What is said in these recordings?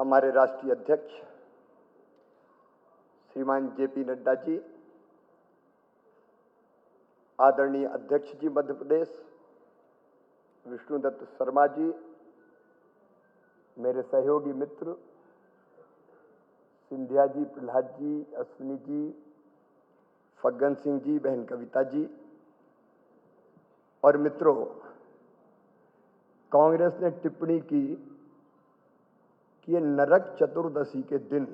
हमारे राष्ट्रीय अध्यक्ष श्रीमान जेपी नड्डा जी, आदरणीय अध्यक्ष जी मध्य प्रदेश विष्णुदत्त शर्मा जी, मेरे सहयोगी मित्र सिंधिया जी, प्रहलाद जी, अश्विनी जी, फग्गन सिंह जी, बहन कविता जी और मित्रों, कांग्रेस ने टिप्पणी की कि ये नरक चतुर्दशी के दिन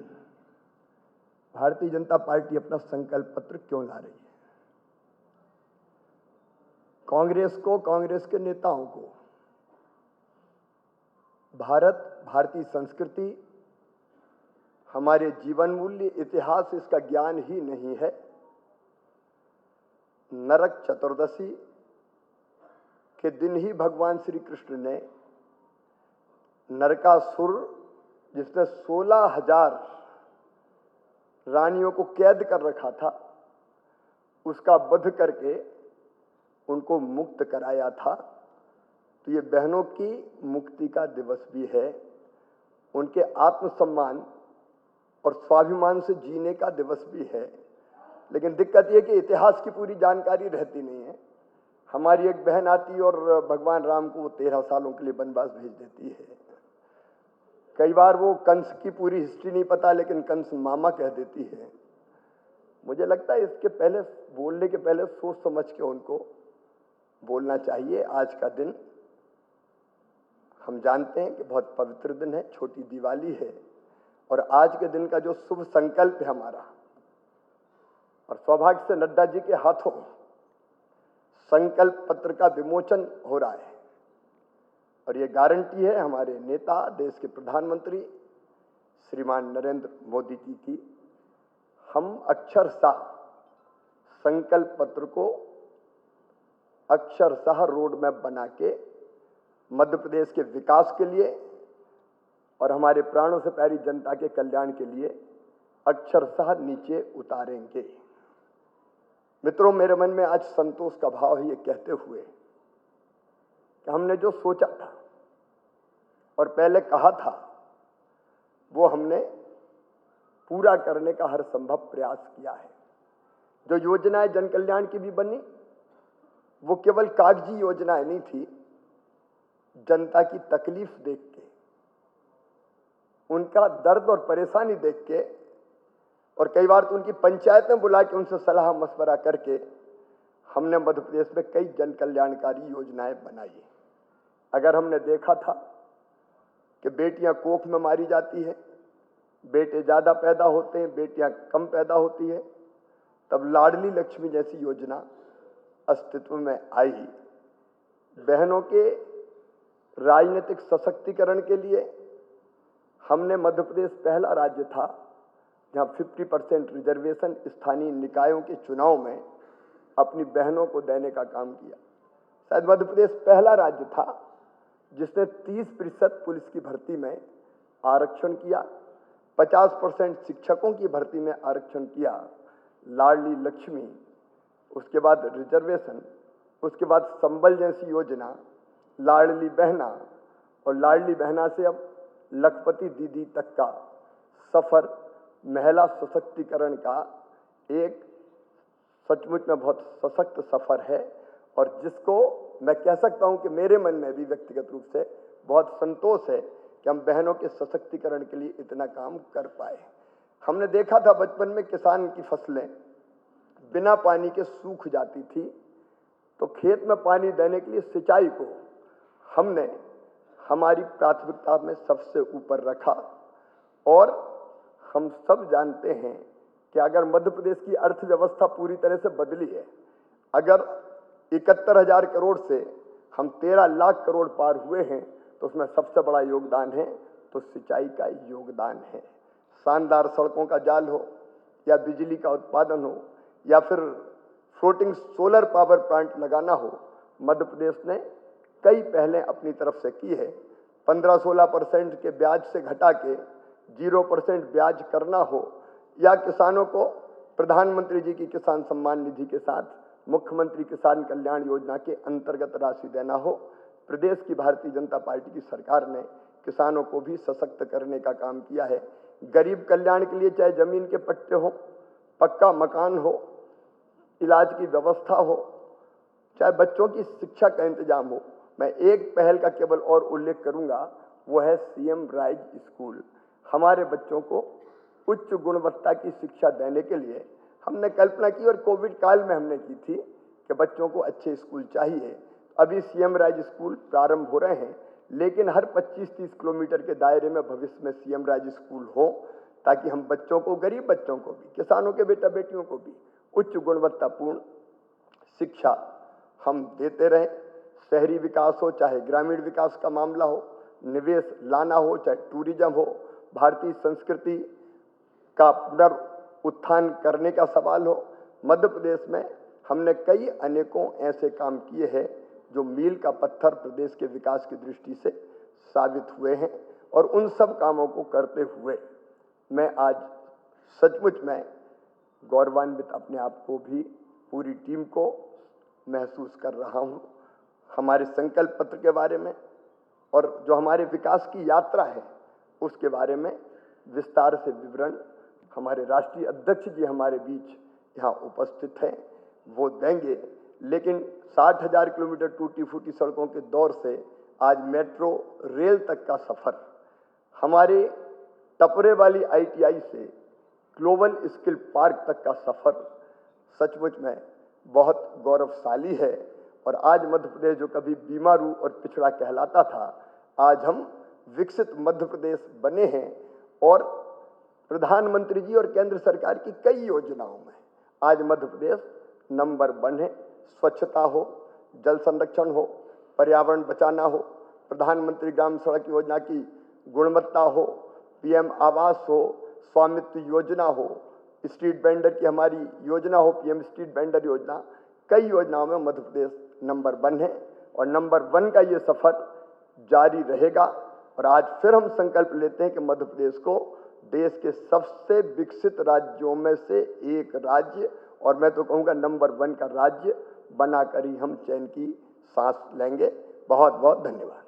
भारतीय जनता पार्टी अपना संकल्प पत्र क्यों ला रही है। कांग्रेस को, कांग्रेस के नेताओं को भारत, भारतीय संस्कृति, हमारे जीवन मूल्य, इतिहास, इसका ज्ञान ही नहीं है। नरक चतुर्दशी के दिन ही भगवान श्री कृष्ण ने नरकासुर, जिसने 16,000 रानियों को कैद कर रखा था, उसका वध करके उनको मुक्त कराया था। तो ये बहनों की मुक्ति का दिवस भी है, उनके आत्मसम्मान और स्वाभिमान से जीने का दिवस भी है। लेकिन दिक्कत ये कि इतिहास की पूरी जानकारी रहती नहीं है। हमारी एक बहन आती और भगवान राम को वो 13 सालों के लिए वनवास भेज देती है। कई बार वो कंस की पूरी हिस्ट्री नहीं पता, लेकिन कंस मामा कह देती है। मुझे लगता है इसके पहले, बोलने के पहले सोच समझ के उनको बोलना चाहिए। आज का दिन हम जानते हैं कि बहुत पवित्र दिन है, छोटी दिवाली है, और आज के दिन का जो शुभ संकल्प है हमारा, और सौभाग्य से नड्डा जी के हाथों संकल्प पत्र का विमोचन हो रहा है, और ये गारंटी है हमारे नेता, देश के प्रधानमंत्री श्रीमान नरेंद्र मोदी जी की। हम अक्षरशः संकल्प पत्र को अक्षरशः रोड मैप बना के मध्य प्रदेश के विकास के लिए और हमारे प्राणों से प्यारी जनता के कल्याण के लिए अक्षरशः नीचे उतारेंगे। मित्रों, मेरे मन में आज संतोष का भाव है ये कहते हुए कि हमने जो सोचा था और पहले कहा था, वो हमने पूरा करने का हर संभव प्रयास किया है। जो योजनाएं जन कल्याण की भी बनी, वो केवल कागजी योजनाएं नहीं थी। जनता की तकलीफ देख के, उनका दर्द और परेशानी देख के, और कई बार तो उनकी पंचायतें बुला के उनसे सलाह मशवरा करके हमने मध्य प्रदेश में कई जन कल्याणकारी योजनाएं बनाई। अगर हमने देखा था कि बेटियां कोख में मारी जाती है, बेटे ज्यादा पैदा होते हैं, बेटियां कम पैदा होती है, तब लाडली लक्ष्मी जैसी योजना अस्तित्व में आई। बहनों के राजनीतिक सशक्तिकरण के लिए हमने, मध्य प्रदेश पहला राज्य था जहां 50% रिजर्वेशन स्थानीय निकायों के चुनाव में अपनी बहनों को देने का काम किया। शायद मध्य प्रदेश पहला राज्य था जिसने 30% पुलिस की भर्ती में आरक्षण किया, 50% शिक्षकों की भर्ती में आरक्षण किया। लाडली लक्ष्मी, उसके बाद रिजर्वेशन, उसके बाद संबल जैसी योजना, लाडली बहना, और लाडली बहना से अब लखपति दीदी तक का सफर महिला सशक्तिकरण का एक सचमुच में बहुत सशक्त सफर है, और जिसको मैं कह सकता हूं कि मेरे मन में भी व्यक्तिगत रूप से बहुत संतोष है कि हम बहनों के सशक्तिकरण के लिए इतना काम कर पाए। हमने देखा था बचपन में किसान की फसलें बिना पानी के सूख जाती थी, तो खेत में पानी देने के लिए सिंचाई को हमने हमारी प्राथमिकता में सबसे ऊपर रखा। और हम सब जानते हैं कि अगर मध्य प्रदेश की अर्थव्यवस्था पूरी तरह से बदली है, अगर 71,000 करोड़ से हम 13 लाख करोड़ पार हुए हैं, तो उसमें सबसे बड़ा योगदान है तो सिंचाई का योगदान है। शानदार सड़कों का जाल हो, या बिजली का उत्पादन हो, या फिर फ्लोटिंग सोलर पावर प्लांट लगाना हो, मध्य प्रदेश ने कई पहलें अपनी तरफ से की है। 15-16% के ब्याज से घटा के 0% ब्याज करना हो, या किसानों को प्रधानमंत्री जी की किसान सम्मान निधि के साथ मुख्यमंत्री किसान कल्याण योजना के अंतर्गत राशि देना हो, प्रदेश की भारतीय जनता पार्टी की सरकार ने किसानों को भी सशक्त करने का काम किया है। गरीब कल्याण के लिए चाहे जमीन के पट्टे हो, पक्का मकान हो, इलाज की व्यवस्था हो, चाहे बच्चों की शिक्षा का इंतजाम हो। मैं एक पहल का केवल और उल्लेख करूंगा, वो है सीएम राइज स्कूल। हमारे बच्चों को उच्च गुणवत्ता की शिक्षा देने के लिए हमने कल्पना की और कोविड काल में हमने की थी कि बच्चों को अच्छे स्कूल चाहिए। अभी सीएम राइज स्कूल प्रारंभ हो रहे हैं, लेकिन हर 25-30 किलोमीटर के दायरे में भविष्य में सीएम राइज स्कूल हो, ताकि हम बच्चों को, गरीब बच्चों को भी, किसानों के बेटा बेटियों को भी उच्च गुणवत्तापूर्ण शिक्षा हम देते रहें। शहरी विकास हो, चाहे ग्रामीण विकास का मामला हो, निवेश लाना हो, चाहे टूरिज्म हो, भारतीय संस्कृति का पुनरुत्थान करने का सवाल हो। मध्य प्रदेश में हमने कई अनेकों ऐसे काम किए हैं जो मील का पत्थर प्रदेश के विकास की दृष्टि से साबित हुए हैं, और उन सब कामों को करते हुए मैं आज सचमुच में गौरवान्वित अपने आप को भी, पूरी टीम को महसूस कर रहा हूं। हमारे संकल्प पत्र के बारे में और जो हमारे विकास की यात्रा है उसके बारे में विस्तार से विवरण हमारे राष्ट्रीय अध्यक्ष जी हमारे बीच यहाँ उपस्थित हैं, वो देंगे। लेकिन 60,000 किलोमीटर टूटी फूटी सड़कों के दौर से आज मेट्रो रेल तक का सफर, हमारे टपरे वाली आईटीआई से ग्लोबल स्किल पार्क तक का सफर सचमुच में बहुत गौरवशाली है। और आज मध्य प्रदेश जो कभी बीमारू और पिछड़ा कहलाता था, आज हम विकसित मध्य प्रदेश बने हैं। और प्रधानमंत्री जी और केंद्र सरकार की कई योजनाओं में आज मध्य प्रदेश नंबर 1 है। स्वच्छता हो, जल संरक्षण हो, पर्यावरण बचाना हो, प्रधानमंत्री ग्राम सड़क योजना की गुणवत्ता हो, पीएम आवास हो, स्वामित्व योजना हो, स्ट्रीट वेंडर की हमारी योजना हो, पीएम स्ट्रीट वेंडर योजना, कई योजनाओं में मध्य प्रदेश नंबर 1 है। और नंबर 1 का ये सफर जारी रहेगा। और आज फिर हम संकल्प लेते हैं कि मध्य प्रदेश को देश के सबसे विकसित राज्यों में से एक राज्य, और मैं तो कहूँगा नंबर 1 का राज्य बनाकर ही हम चैन की सांस लेंगे। बहुत बहुत धन्यवाद।